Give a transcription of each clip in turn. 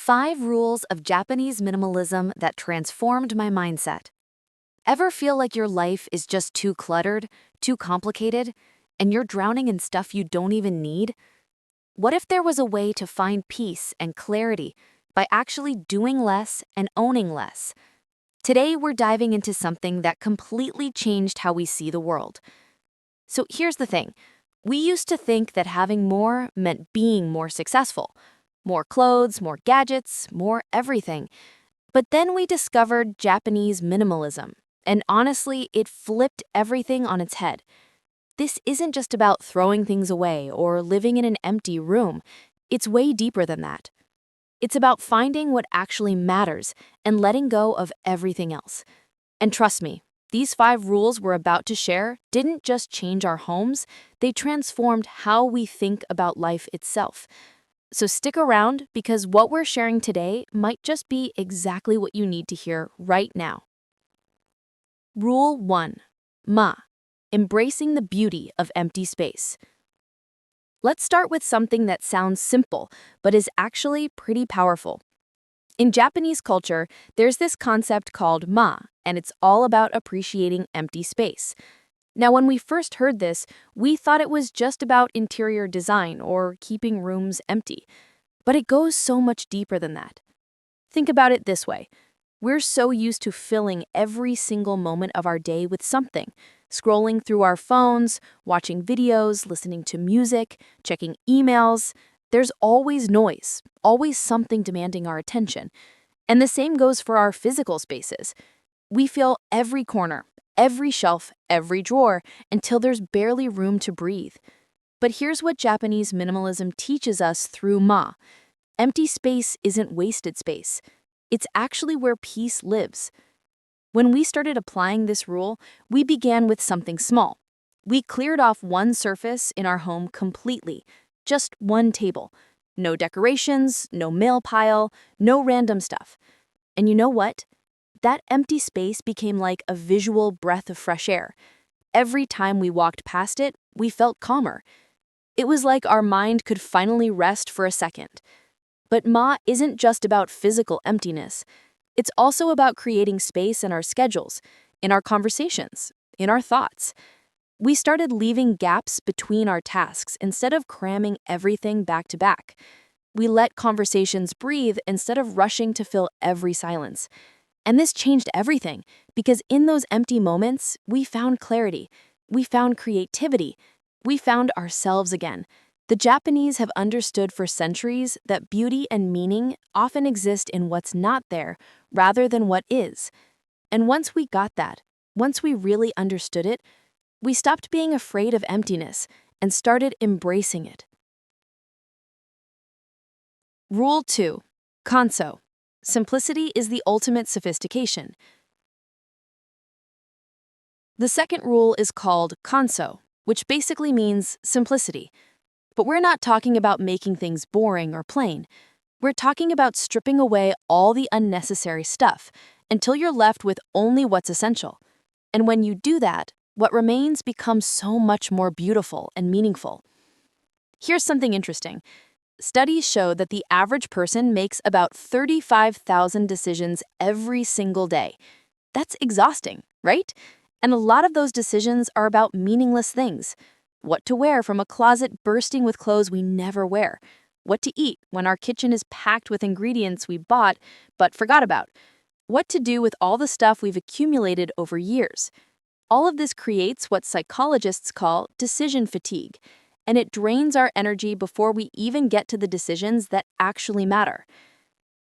5 rules of Japanese minimalism that transformed my mindset. Ever feel like your life is just too cluttered, too complicated, and you're drowning in stuff you don't even need? What if there was a way to find peace and clarity by actually doing less and owning less? Today, we're diving into something that completely changed how we see the world. So here's the thing. We used to think that having more meant being more successful. More clothes, more gadgets, more everything. But then we discovered Japanese minimalism, and honestly, it flipped everything on its head. This isn't just about throwing things away or living in an empty room. It's way deeper than that. It's about finding what actually matters and letting go of everything else. And trust me, these 5 rules we're about to share didn't just change our homes, they transformed how we think about life itself. So stick around because what we're sharing today might just be exactly what you need to hear right now. Rule 1. Embracing the beauty of empty space. Let's start with something that sounds simple, but is actually pretty powerful. In Japanese culture, there's this concept called and it's all about appreciating empty space. Now, when we first heard this, we thought it was just about interior design or keeping rooms empty. But it goes so much deeper than that. Think about it this way. We're so used to filling every single moment of our day with something, scrolling through our phones, watching videos, listening to music, checking emails. There's always noise, always something demanding our attention. And the same goes for our physical spaces. We fill every corner, every shelf, every drawer, until there's barely room to breathe. But here's what Japanese minimalism teaches us through Empty space isn't wasted space. It's actually where peace lives. When we started applying this rule, we began with something small. We cleared off one surface in our home completely, just one table. No decorations, no mail pile, no random stuff. And you know what? That empty space became like a visual breath of fresh air. Every time we walked past it, we felt calmer. It was like our mind could finally rest for a second. But isn't just about physical emptiness. It's also about creating space in our schedules, in our conversations, in our thoughts. We started leaving gaps between our tasks instead of cramming everything back to back. We let conversations breathe instead of rushing to fill every silence. And this changed everything, because in those empty moments, we found clarity, we found creativity, we found ourselves again. The Japanese have understood for centuries that beauty and meaning often exist in what's not there rather than what is. And once we got that, once we really understood it, we stopped being afraid of emptiness and started embracing it. Rule 2. Kanso. Simplicity is the ultimate sophistication. The second rule is called Kanso, which basically means simplicity. But we're not talking about making things boring or plain. We're talking about stripping away all the unnecessary stuff until you're left with only what's essential. And when you do that, what remains becomes so much more beautiful and meaningful. Here's something interesting. Studies show that the average person makes about 35,000 decisions every single day. That's exhausting, right? And a lot of those decisions are about meaningless things. What to wear from a closet bursting with clothes we never wear. What to eat when our kitchen is packed with ingredients we bought but forgot about. What to do with all the stuff we've accumulated over years. All of this creates what psychologists call decision fatigue, and it drains our energy before we even get to the decisions that actually matter.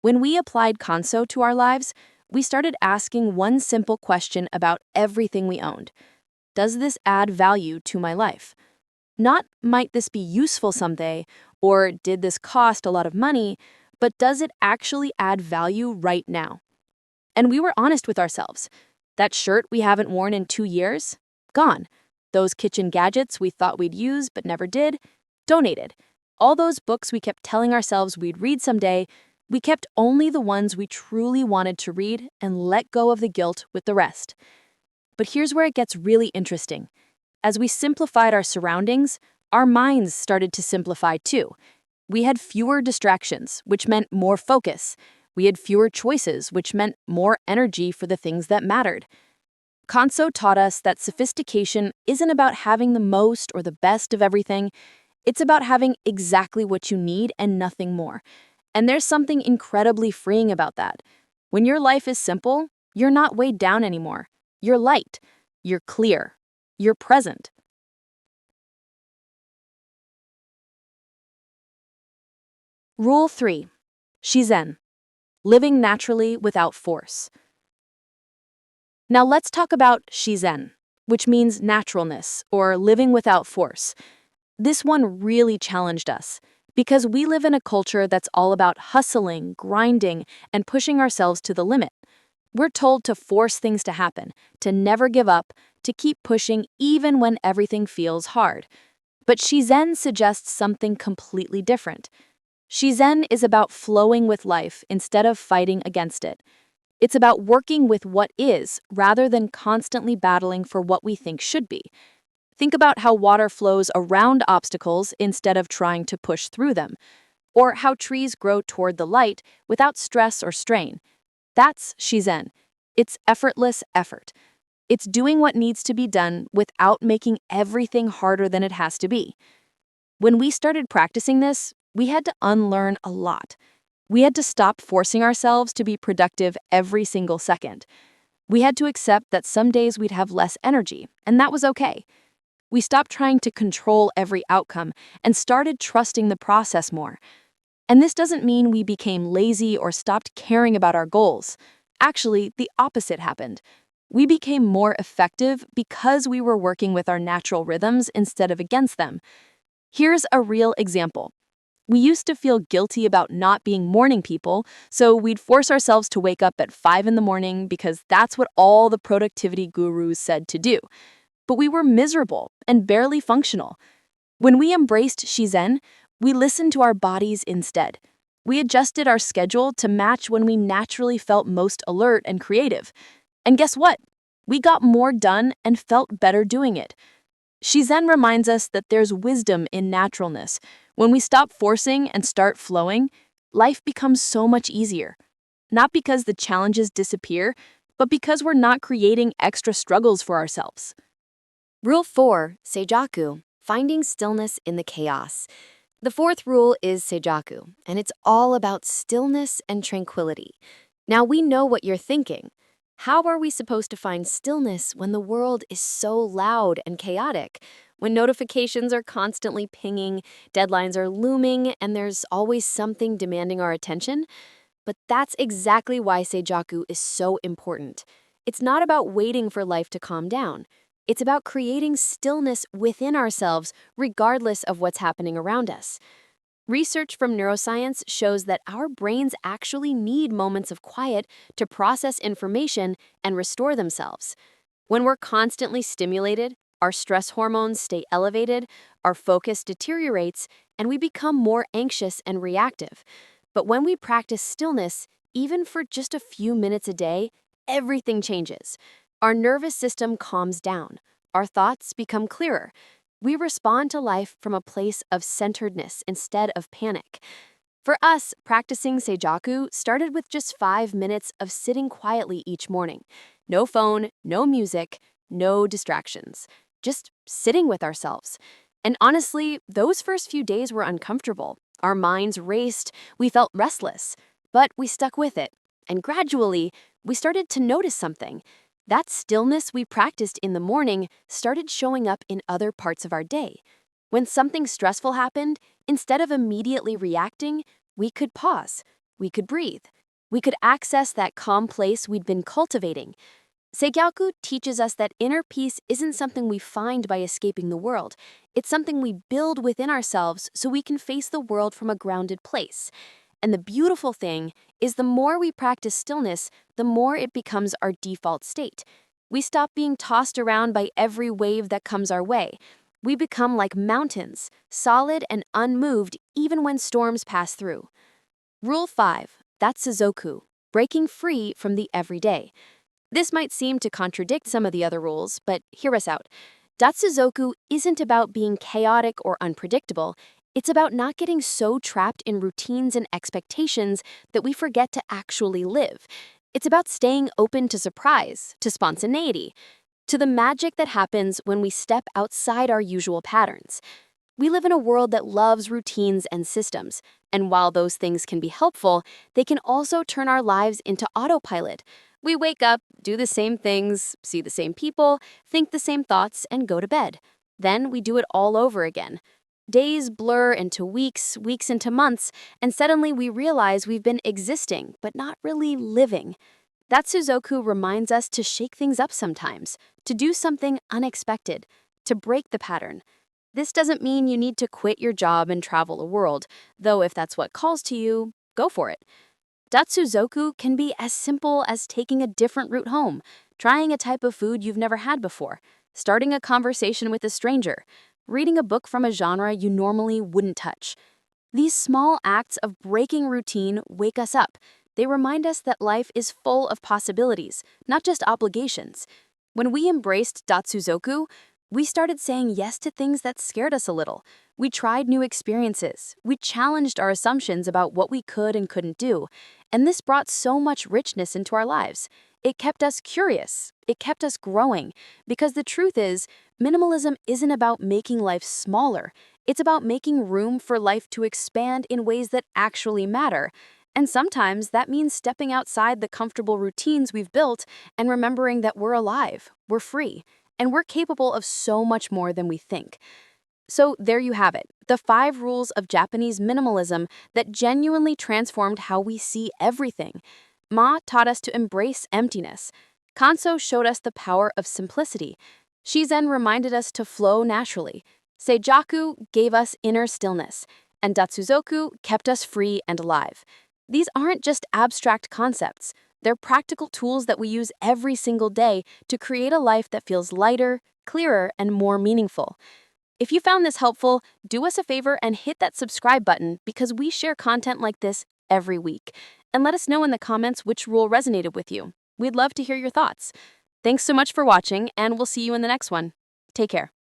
When we applied Kanso to our lives, we started asking one simple question about everything we owned. Does this add value to my life? Not, might this be useful someday, or did this cost a lot of money, but does it actually add value right now? And we were honest with ourselves. That shirt we haven't worn in 2 years? Gone. Those kitchen gadgets we thought we'd use but never did? Donated. All those books we kept telling ourselves we'd read someday, we kept only the ones we truly wanted to read and let go of the guilt with the rest. But here's where it gets really interesting. As we simplified our surroundings, our minds started to simplify too. We had fewer distractions, which meant more focus. We had fewer choices, which meant more energy for the things that mattered. Kanso taught us that sophistication isn't about having the most or the best of everything. It's about having exactly what you need and nothing more. And there's something incredibly freeing about that. When your life is simple, you're not weighed down anymore. You're light. You're clear. You're present. Rule 3. Shizen. Living naturally without force. Now let's talk about Shizen, which means naturalness or living without force. This one really challenged us because we live in a culture that's all about hustling, grinding, and pushing ourselves to the limit. We're told to force things to happen, to never give up, to keep pushing even when everything feels hard. But Shizen suggests something completely different. Shizen is about flowing with life instead of fighting against it. It's about working with what is rather than constantly battling for what we think should be. Think about how water flows around obstacles instead of trying to push through them, or how trees grow toward the light without stress or strain. That's Shizen. It's effortless effort. It's doing what needs to be done without making everything harder than it has to be. When we started practicing this, we had to unlearn a lot. We had to stop forcing ourselves to be productive every single second. We had to accept that some days we'd have less energy, and that was okay. We stopped trying to control every outcome and started trusting the process more. And this doesn't mean we became lazy or stopped caring about our goals. Actually, the opposite happened. We became more effective because we were working with our natural rhythms instead of against them. Here's a real example. We used to feel guilty about not being morning people, so we'd force ourselves to wake up at 5 in the morning because that's what all the productivity gurus said to do. But we were miserable and barely functional. When we embraced Shizen, we listened to our bodies instead. We adjusted our schedule to match when we naturally felt most alert and creative. And guess what? We got more done and felt better doing it. Shizen reminds us that there's wisdom in naturalness. When we stop forcing and start flowing, life becomes so much easier. Not because the challenges disappear, but because we're not creating extra struggles for ourselves. Rule 4, Sejaku, finding stillness in the chaos. The fourth rule is Sejaku, and it's all about stillness and tranquility. Now we know what you're thinking. How are we supposed to find stillness when the world is so loud and chaotic? When notifications are constantly pinging, deadlines are looming, and there's always something demanding our attention? But that's exactly why Sejaku is so important. It's not about waiting for life to calm down. It's about creating stillness within ourselves, regardless of what's happening around us. Research from neuroscience shows that our brains actually need moments of quiet to process information and restore themselves. When we're constantly stimulated, our stress hormones stay elevated, our focus deteriorates, and we become more anxious and reactive. But when we practice stillness, even for just a few minutes a day, everything changes. Our nervous system calms down. Our thoughts become clearer. We respond to life from a place of centeredness instead of panic. For us, practicing Sejaku started with just 5 minutes of sitting quietly each morning. No phone, no music, no distractions. Just sitting with ourselves. And honestly, those first few days were uncomfortable. Our minds raced, we felt restless. But we stuck with it. And gradually, we started to notice something. That stillness we practiced in the morning started showing up in other parts of our day. When something stressful happened, instead of immediately reacting, we could pause. We could breathe. We could access that calm place we'd been cultivating. Sejaku teaches us that inner peace isn't something we find by escaping the world. It's something we build within ourselves so we can face the world from a grounded place. And the beautiful thing is the more we practice stillness, the more it becomes our default state. We stop being tossed around by every wave that comes our way. We become like mountains, solid and unmoved even when storms pass through. Rule 5, Datsuzoku, breaking free from the everyday. This might seem to contradict some of the other rules, but hear us out. Datsuzoku isn't about being chaotic or unpredictable. It's about not getting so trapped in routines and expectations that we forget to actually live. It's about staying open to surprise, to spontaneity, to the magic that happens when we step outside our usual patterns. We live in a world that loves routines and systems, and while those things can be helpful, they can also turn our lives into autopilot. We wake up, do the same things, see the same people, think the same thoughts, and go to bed. Then we do it all over again. Days blur into weeks, weeks into months, and suddenly we realize we've been existing, but not really living. Datsuzoku reminds us to shake things up sometimes, to do something unexpected, to break the pattern. This doesn't mean you need to quit your job and travel the world, though if that's what calls to you, go for it. Datsuzoku can be as simple as taking a different route home, trying a type of food you've never had before, starting a conversation with a stranger, reading a book from a genre you normally wouldn't touch. These small acts of breaking routine wake us up. They remind us that life is full of possibilities, not just obligations. When we embraced Datsuzoku, we started saying yes to things that scared us a little. We tried new experiences. We challenged our assumptions about what we could and couldn't do. And this brought so much richness into our lives. It kept us curious. It kept us growing. Because the truth is, minimalism isn't about making life smaller. It's about making room for life to expand in ways that actually matter. And sometimes that means stepping outside the comfortable routines we've built and remembering that we're alive, we're free, and we're capable of so much more than we think. So there you have it, the 5 rules of Japanese minimalism that genuinely transformed how we see everything. Ma taught us to embrace emptiness. Kanso showed us the power of simplicity. Shizen reminded us to flow naturally. Sejaku gave us inner stillness. And Datsuzoku kept us free and alive. These aren't just abstract concepts. They're practical tools that we use every single day to create a life that feels lighter, clearer, and more meaningful. If you found this helpful, do us a favor and hit that subscribe button because we share content like this every week. And let us know in the comments which rule resonated with you. We'd love to hear your thoughts. Thanks so much for watching, and we'll see you in the next one. Take care.